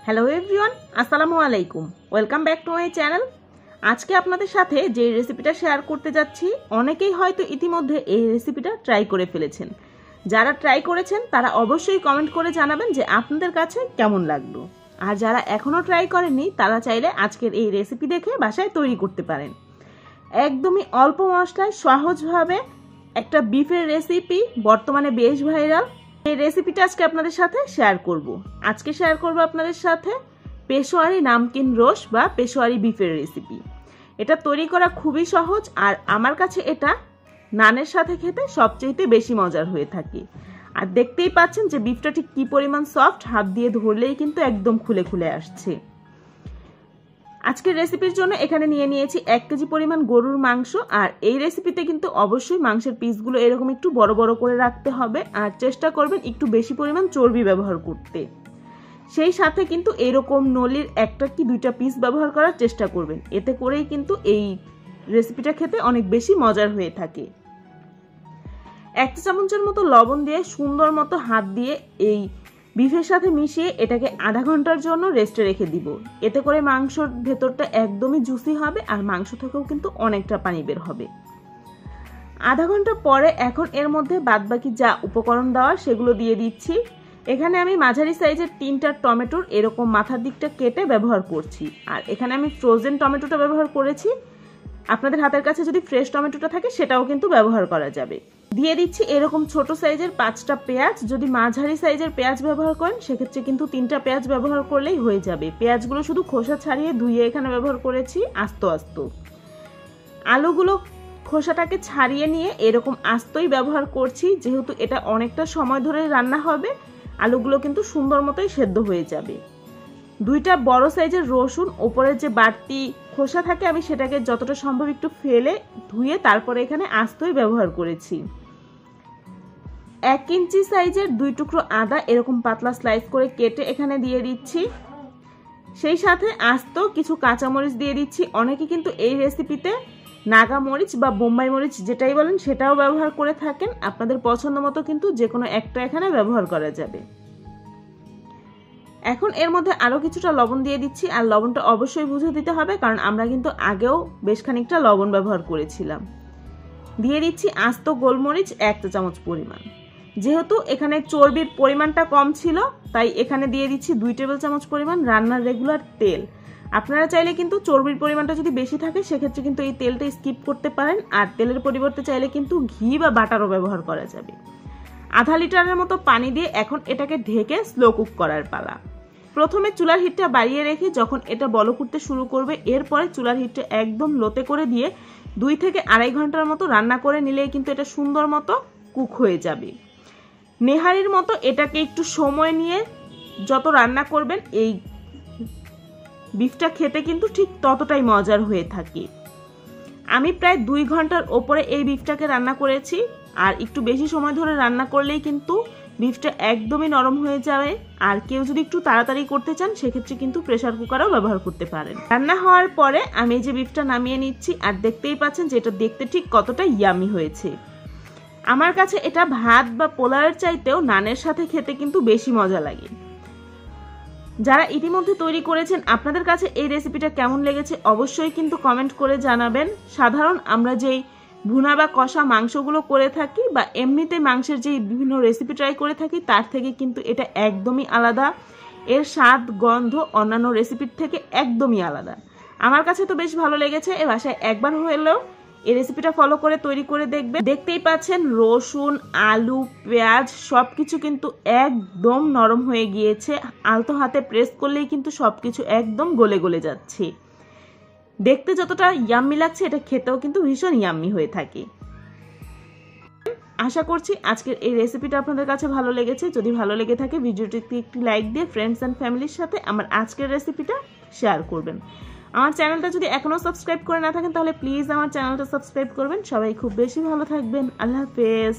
Hello everyone, আসসালামু আলাইকুম। Welcome back to my channel. আজকে আপনাদের সাথে যে রেসিপিটা শেয়ার করতে যাচ্ছি, অনেকেই হয়তো ইতিমধ্যে এই রেসিপিটা ট্রাই করে ফেলেছেন। যারা ট্রাই করেছেন তারা অবশ্যই কমেন্ট করে জানাবেন যে আপনাদের কাছে কেমন লাগলো। আর যারা এখনও ট্রাই করেননি তারা চাইলে আজকের এই রেসিপি দেখে বাসায় তৈরি করতে পারেন। একদমই অল্প মশলায় সহজভাবে একটা বিফের রেসিপি বর্তমানে বেশ ভাইরাল। এই রেসিপিটা আজকে আপনাদের সাথে শেয়ার করব। আজকে শেয়ার করব আপনাদের সাথে পেশোয়ারি নামকিন রোস্ট বা পেশোয়ারি বিফের রেসিপি। এটা তৈরি করা খুবই সহজ, আর আমার কাছে এটা নানের সাথে খেতে সবচেয়ে বেশি মজার হয়ে থাকে। আর দেখতেই পাচ্ছেন যে বিফটা ঠিক কি পরিমাণ সফট, হাত দিয়ে ধরলেই কিন্তু একদম খুলে খুলে আসছে। আজকের রেসিপির জন্য এখানে নিয়ে নিয়েছি 1 কেজি পরিমাণ গরুর মাংস। আর এই রেসিপিতে কিন্তু অবশ্যই মাংসের পিসগুলো এরকম একটু বড় বড় করে রাখতে হবে, আর চেষ্টা করবেন একটু বেশি পরিমাণ চর্বি ব্যবহার করতে। সেই সাথে কিন্তু এরকম নলির 1টা কি 2টা পিস ব্যবহার করার চেষ্টা করবেন, এতে করেই কিন্তু এই রেসিপিটা খেতে অনেক বেশি মজার হয়ে থাকে। 1 চামচের মতো লবণ দিয়ে সুন্দর মতো হাত দিয়ে এই বিফের সাথে মিশিয়ে এটাকে আধা ঘন্টার জন্য রেস্টে রেখে দিব। এতে করে মাংসর ভেতরটা একদমই জুসি হবে, আর মাংস থেকেও কিন্তু অনেকটা পানি বের হবে। আধা ঘন্টা পরে এখন এর মধ্যে বাদবাকি যা উপকরণ দেওয়ার সেগুলো দিয়ে দিচ্ছি। এখানে আমি মাঝারি সাইজের 3টা টমেটোর এরকম মাথার দিকটা কেটে ব্যবহার করছি। আর এখানে আমি ফ্রোজেন টমেটোটা ব্যবহার করেছি। আপনাদের হাতের কাছে যদি ফ্রেশ টমেটোটা থাকে সেটাও কিন্তু ব্যবহার করা যাবে। দিয়ে দিচ্ছি এরকম ছোট সাইজের 5টা পেঁয়াজ। যদি মাঝারি সাইজের পেঁয়াজ ব্যবহার করেন সেক্ষেত্রে কিন্তু 3টা পেঁয়াজ ব্যবহার করলেই হয়ে যাবে। পেঁয়াজগুলো শুধু খোসা ছাড়িয়ে ধুয়ে এখানে ব্যবহার করেছি আস্ত আস্ত। আলুগুলো খোসাটাকে ছাড়িয়ে নিয়ে এরকম আস্তই ব্যবহার করছি, যেহেতু এটা অনেকটা সময় ধরে রান্না হবে। আলুগুলো কিন্তু সুন্দর মতোই সেদ্ধ হয়ে যাবে। 2টা বড় সাইজের রসুন, ওপরের যে বাড়তি খোসা থাকে আমি সেটাকে যতটা সম্ভব একটু ফেলে ধুয়ে তারপরে এখানে আস্তই ব্যবহার করেছি। 1 ইঞ্চি সাইজের 2 টুকরো আদা এরকম পাতলা স্লাইস করে কেটে এখানে দিয়ে দিচ্ছি। সেই সাথে আস্ত কিছু কাঁচামরিচ দিয়ে দিচ্ছি। অনেকে কিন্তু এই রেসিপিতে নাগা মরিচ বা বোম্বাই মরিচ যেটাই বলেন সেটাও ব্যবহার করে থাকেন। আপনাদের পছন্দ মতো কিন্তু যে কোনো একটা এখানে ব্যবহার করা যাবে। এখন এর মধ্যে আরো কিছুটা লবণ দিয়ে দিচ্ছি, আর লবণটা অবশ্যই বুঝে দিতে হবে, কারণ আমরা কিন্তু আগেও বেশ খানিকটা লবণ ব্যবহার করেছিলাম। দিয়ে দিচ্ছি আস্ত গোলমরিচ 1 চা চামচ পরিমাণ। যেহেতু এখানে চর্বির পরিমাণটা কম ছিল তাই এখানে দিয়ে দিচ্ছি 2 টেবিল চামচ পরিমাণ রান্নার রেগুলার তেল। আপনারা চাইলে কিন্তু চর্বির পরিমাণটা যদি বেশি থাকে সেক্ষেত্রে কিন্তু এই তেলটা স্কিপ করতে পারেন, আর তেলের পরিবর্তে চাইলে কিন্তু ঘি বা বাটারও ব্যবহার করা যাবে। আধা লিটারের মতো পানি দিয়ে এখন এটাকে ঢেকে স্লো কুক করার পালা। প্রথমে চুলার হিটটা বাড়িয়ে রেখে যখন এটা বলক উঠতে শুরু করবে, এরপরে চুলার হিটটা একদম লোতে করে দিয়ে 2 থেকে 2.5 ঘন্টার মতো রান্না করে নিলেই কিন্তু এটা সুন্দর মতো কুক হয়ে যাবে। নেহারির মতো এটাকে একটু সময় নিয়ে যত রান্না করবেন এই বিফটা খেতে কিন্তু ঠিক ততটাই মজার হয়ে থাকে। আমি প্রায় 2 ঘন্টার ওপরে এই বিফটাকে রান্না করেছি, আর একটু বেশি সময় ধরে রান্না করলেই কিন্তু বিফটা একদমই নরম হয়ে যাবে। আর কেউ যদি একটু তাড়াতাড়ি করতে চান সেক্ষেত্রে কিন্তু প্রেসার কুকারও ব্যবহার করতে পারেন। রান্না হওয়ার পরে আমি এই যে বিফটা নামিয়ে নিচ্ছি, আর দেখতেই পাচ্ছেন যে এটা দেখতে ঠিক কতটা ইয়ামি হয়েছে। আমার কাছে এটা ভাত বা পোলাওয়ের চাইতেও নানের সাথে খেতে কিন্তু বেশি মজা লাগে। যারা ইতিমধ্যে তৈরি করেছেন আপনাদের কাছে এই রেসিপিটা কেমন লেগেছে অবশ্যই কিন্তু কমেন্ট করে জানাবেন। সাধারণ আমরা যেই ভুনা বা কষা মাংসগুলো করে থাকি বা এমনিতে মাংসের যেই বিভিন্ন রেসিপি ট্রাই করে থাকি তার থেকে কিন্তু এটা একদমই আলাদা। এর স্বাদ গন্ধ অন্যান্য রেসিপির থেকে একদমই আলাদা। আমার কাছে তো বেশ ভালো লেগেছে। এ বাসায় একবার হলেও এই রেসিপিটা ফলো করে তৈরি করে দেখবেন। দেখতেই পাচ্ছেন রসুন, আলু, পেঁয়াজ সবকিছু কিন্তু একদম নরম হয়ে গিয়েছে। আলতো হাতে প্রেস করলেই কিন্তু সবকিছু একদম গলে গলে যাচ্ছে। দেখতে যতটা ইয়াম্মি লাগছে এটা খেতেও কিন্তু ভীষণ ইয়াম্মি হয়ে থাকে। আশা করছি আজকের এই রেসিপিটা আপনাদের কাছে ভালো লেগেছে। যদি ভালো লেগে থাকে ভিডিওটিতে একটি লাইক দিয়ে ফ্রেন্ডস অ্যান্ড ফ্যামিলির সাথে আমার আজকের রেসিপিটা শেয়ার করবেন। আমার চ্যানেলটা যদি এখনো সাবস্ক্রাইব করে না থাকেন তাহলে প্লিজ আমার চ্যানেলটা সাবস্ক্রাইব করবেন। সবাই খুব বেশি ভালো থাকবেন। আল্লাহ হাফেজ।